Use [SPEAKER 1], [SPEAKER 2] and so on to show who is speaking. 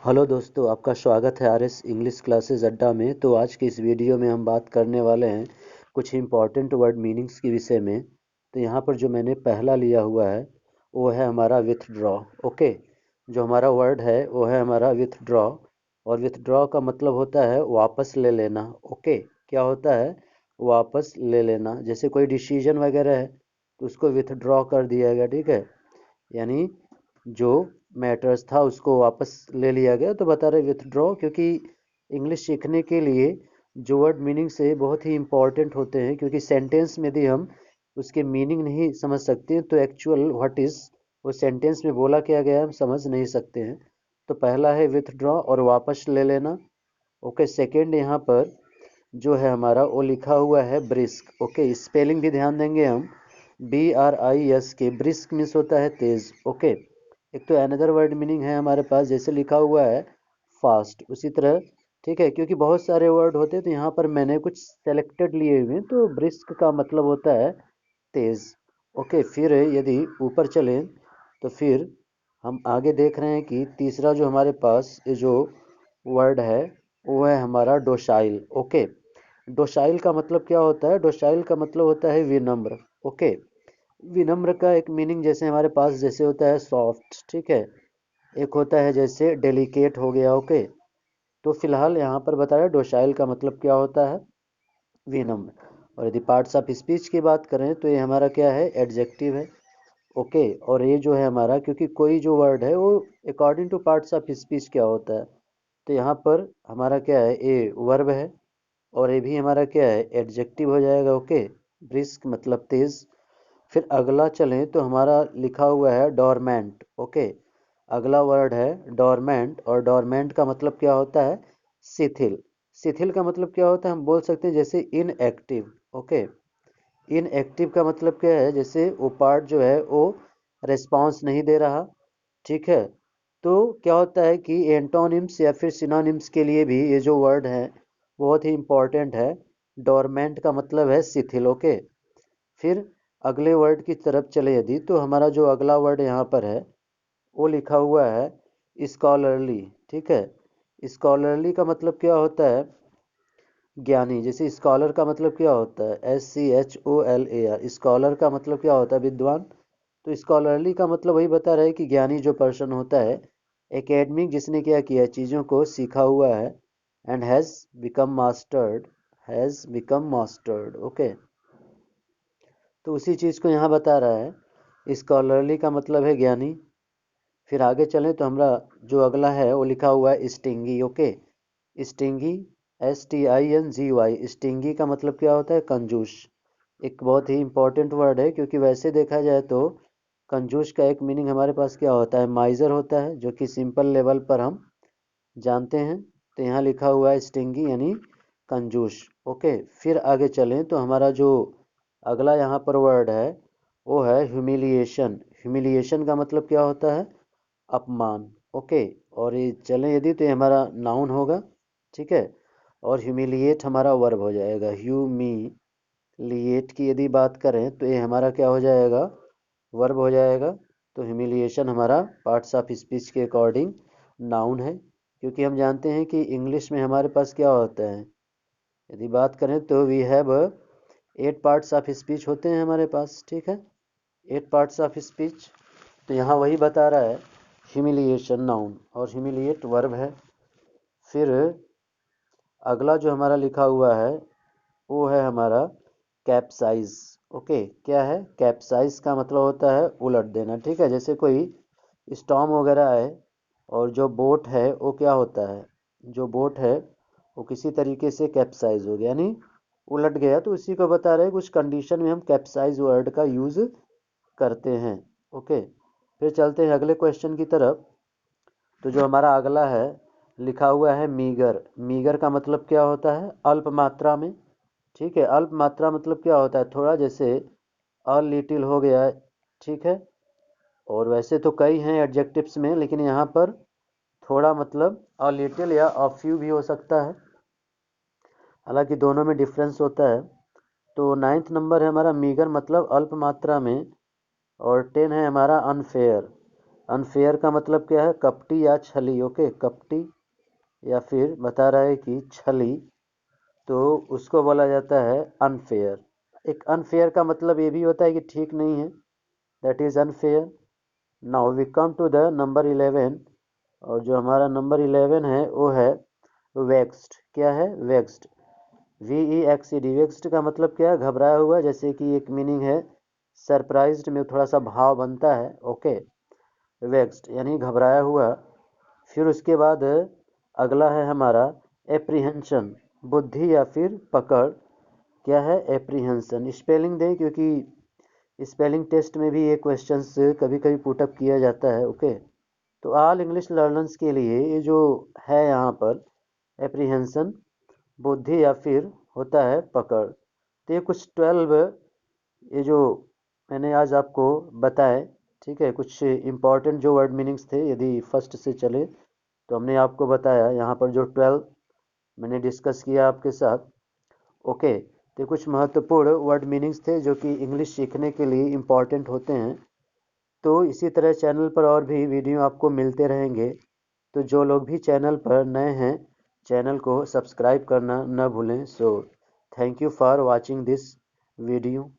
[SPEAKER 1] Hello दोस्तों, आपका स्वागत है आरएस इंग्लिश क्लासेस अड्डा में। तो आज के इस वीडियो में हम बात करने वाले हैं कुछ इंपॉर्टेंट वर्ड मीनिंग्स के विषय में। तो यहाँ पर जो मैंने पहला लिया हुआ है वो है हमारा विथड्रॉ। ओके, जो हमारा वर्ड है वो है हमारा विथड्रॉ। और विथड्रॉ का मतलब होता है वापस ले लेना। ओके, क्या होता है? वापस ले लेना। जैसे कोई डिसीजन वगैरह है तो उसको विथड्रॉ कर दिया गया, ठीक है, यानी जो मैटर्स था उसको वापस ले लिया गया। तो बता रहे विथड्रॉ, क्योंकि इंग्लिश सीखने के लिए जो वर्ड मीनिंग से बहुत ही इंपॉर्टेंट होते हैं, क्योंकि सेंटेंस में यदि हम उसके मीनिंग नहीं समझ सकते तो एक्चुअल व्हाट इज वो सेंटेंस में बोला क्या गया है हम समझ नहीं सकते हैं। तो पहला है विथड्रॉ और वापस ले लेना। ओके, सेकेंड यहाँ पर जो है हमारा वो लिखा हुआ है ब्रिस्क। ओके, स्पेलिंग भी ध्यान देंगे हम। BRIS के ब्रिस्क मीन्स होता है तेज। ओके, एक तो अनदर वर्ड मीनिंग है हमारे पास, जैसे लिखा हुआ है फास्ट, उसी तरह, ठीक है, क्योंकि बहुत सारे वर्ड होते हैं तो यहाँ पर मैंने कुछ सेलेक्टेड लिए हुए हैं। तो ब्रिस्क का मतलब होता है तेज। ओके, फिर यदि ऊपर चलें तो फिर हम आगे देख रहे हैं कि तीसरा जो हमारे पास ये जो वर्ड है वो है हमारा डोसाइल। ओके, डोसाइल का मतलब क्या होता है? डोसाइल का मतलब होता है विनम्र। ओके, विनम्र का एक मीनिंग जैसे हमारे पास जैसे होता है सॉफ्ट, ठीक है, एक होता है जैसे डेलिकेट हो गया। ओके, तो फिलहाल यहाँ पर बता रहे डोसाइल का मतलब क्या होता है? विनम्र। और यदि पार्ट्स ऑफ स्पीच की बात करें तो ये हमारा क्या है? एडजेक्टिव है। ओके, और ये जो है हमारा, क्योंकि कोई जो वर्ड है वो according two parts of speech क्या होता है, तो यहाँ पर हमारा क्या है? ये वर्ब है और ये भी हमारा क्या है? एडजेक्टिव हो जाएगा। ओके, ब्रिस्क मतलब तेज। फिर अगला चलें तो हमारा लिखा हुआ है डोरमेंट। ओके, अगला वर्ड है डोरमेंट और डोरमेंट का मतलब क्या होता है? शिथिल। शिथिल का मतलब क्या होता है? हम बोल सकते हैं जैसे इनएक्टिव। ओके, इनएक्टिव का मतलब क्या है? जैसे वो पार्ट जो है वो रिस्पॉन्स नहीं दे रहा, ठीक है। तो क्या होता है कि एंटोनिम्स या फिर सिनोनिम्स के लिए भी ये जो वर्ड है बहुत ही इंपॉर्टेंट है। डोरमेंट का मतलब है शिथिल। ओके, फिर अगले वर्ड की तरफ चले यदि तो हमारा जो अगला वर्ड यहाँ पर है वो लिखा हुआ है स्कॉलरली। ठीक है, स्कॉलरली का मतलब क्या होता है? ज्ञानी। जैसे स्कॉलर का मतलब क्या होता है? SCHOLAR। स्कॉलर का मतलब क्या होता है? विद्वान। तो स्कॉलरली का मतलब वही बता रहा है कि ज्ञानी जो पर्सन होता है, एकेडमिक जिसने क्या किया है, चीज़ों को सीखा हुआ है, and has become mastered. Okay, तो उसी चीज़ को यहाँ बता रहा है। स्कॉलरली का मतलब है ज्ञानी। फिर आगे चलें तो हमारा जो अगला है वो लिखा हुआ है stingy. Okay, stingy, STINGY। Stingy का मतलब क्या होता है? कंजूस। एक बहुत ही इंपॉर्टेंट वर्ड है, क्योंकि वैसे देखा जाए तो कंजूस का एक मीनिंग हमारे पास क्या होता है? माइजर होता है, जो कि सिंपल लेवल पर हम जानते हैं। तो यहाँ लिखा हुआ है स्टिंगी यानी कंजूस। ओके, फिर आगे चलें तो हमारा जो अगला यहाँ पर वर्ड है वो है ह्यूमिलिएशन। ह्यूमिलिएशन का मतलब क्या होता है? अपमान। ओके, और ये चलें यदि तो ये हमारा नाउन होगा, ठीक है, और ह्यूमिलिएट हमारा वर्ब हो जाएगा। ह्यूमिलिएट की यदि बात करें तो ये हमारा क्या हो जाएगा? वर्ब हो जाएगा। तो ह्यूमिलिएशन हमारा पार्ट्स ऑफ स्पीच के अकॉर्डिंग नाउन है, क्योंकि हम जानते हैं कि इंग्लिश में हमारे पास क्या होता है, यदि बात करें तो we have 8 parts of speech होते हैं हमारे पास, ठीक है, 8 पार्ट्स ऑफ स्पीच। तो यहाँ वही बता रहा है ह्यूमिलिएशन नाउन और ह्यूमिलिएट वर्ब है। फिर अगला जो हमारा लिखा हुआ है वो है हमारा कैप्साइज। ओके, क्या है? कैप्साइज का मतलब होता है उलट देना, ठीक है। जैसे कोई स्टॉर्म वगैरह है और जो बोट है वो क्या होता है? जो बोट है वो किसी तरीके से कैप्साइज हो गया यानी उलट गया, तो उसी को बता रहे हैं कुछ कंडीशन में हम कैप्साइज वर्ड का यूज़ करते हैं। ओके, फिर चलते हैं अगले क्वेश्चन की तरफ। तो जो हमारा अगला है लिखा हुआ है मीगर। मीगर का मतलब क्या होता है? अल्प मात्रा में, ठीक है। अल्प मात्रा मतलब क्या होता है? थोड़ा, जैसे अ लिटिल हो गया, ठीक है। और वैसे तो कई हैं एडजेक्टिव्स में, लेकिन यहाँ पर थोड़ा मतलब अ लिटिल या अ फ्यू भी हो सकता है, हालांकि दोनों में डिफरेंस होता है। तो 9th नंबर है हमारा मीगर मतलब अल्प मात्रा में। और 10 है हमारा अनफेयर। अनफेयर का मतलब क्या है? कपटी या छली। ओके, कपटी या फिर बता रहा है कि छली, तो उसको बोला जाता है अनफेयर। एक अनफेयर का मतलब ये भी होता है कि ठीक नहीं है, that is unfair. Now we come to the number 11, और जो हमारा नंबर 11 है वो है वेक्स्ड। क्या है? Vexed, VEXED। वेक्स्ड का मतलब क्या है? घबराया हुआ। जैसे कि एक मीनिंग है सरप्राइज्ड में थोड़ा सा भाव बनता है। ओके, वेक्स्ड यानी घबराया हुआ। फिर उसके बाद अगला है हमारा एप्रीहेंशन, बुद्धि या फिर पकड़। क्या है? एप्रीहेंशन। स्पेलिंग दें, क्योंकि स्पेलिंग टेस्ट में भी ये क्वेश्चंस कभी कभी पुटअप किया जाता है। ओके, तो ऑल इंग्लिश लर्नर्स के लिए ये जो है यहाँ पर एप्रीहेंशन, बुद्धि या फिर होता है पकड़। तो ये कुछ 12 ये जो मैंने आज आपको बताए, ठीक है, कुछ इम्पॉर्टेंट जो वर्ड मीनिंग्स थे। यदि फर्स्ट से चले तो हमने आपको बताया यहाँ पर जो 12 मैंने डिस्कस किया आपके साथ। ओके, तो कुछ महत्वपूर्ण वर्ड मीनिंग्स थे जो कि इंग्लिश सीखने के लिए इम्पॉर्टेंट होते हैं। तो इसी तरह चैनल पर और भी वीडियो आपको मिलते रहेंगे। तो जो लोग भी चैनल पर नए हैं, चैनल को सब्सक्राइब करना न भूलें। So thank you for watching this video.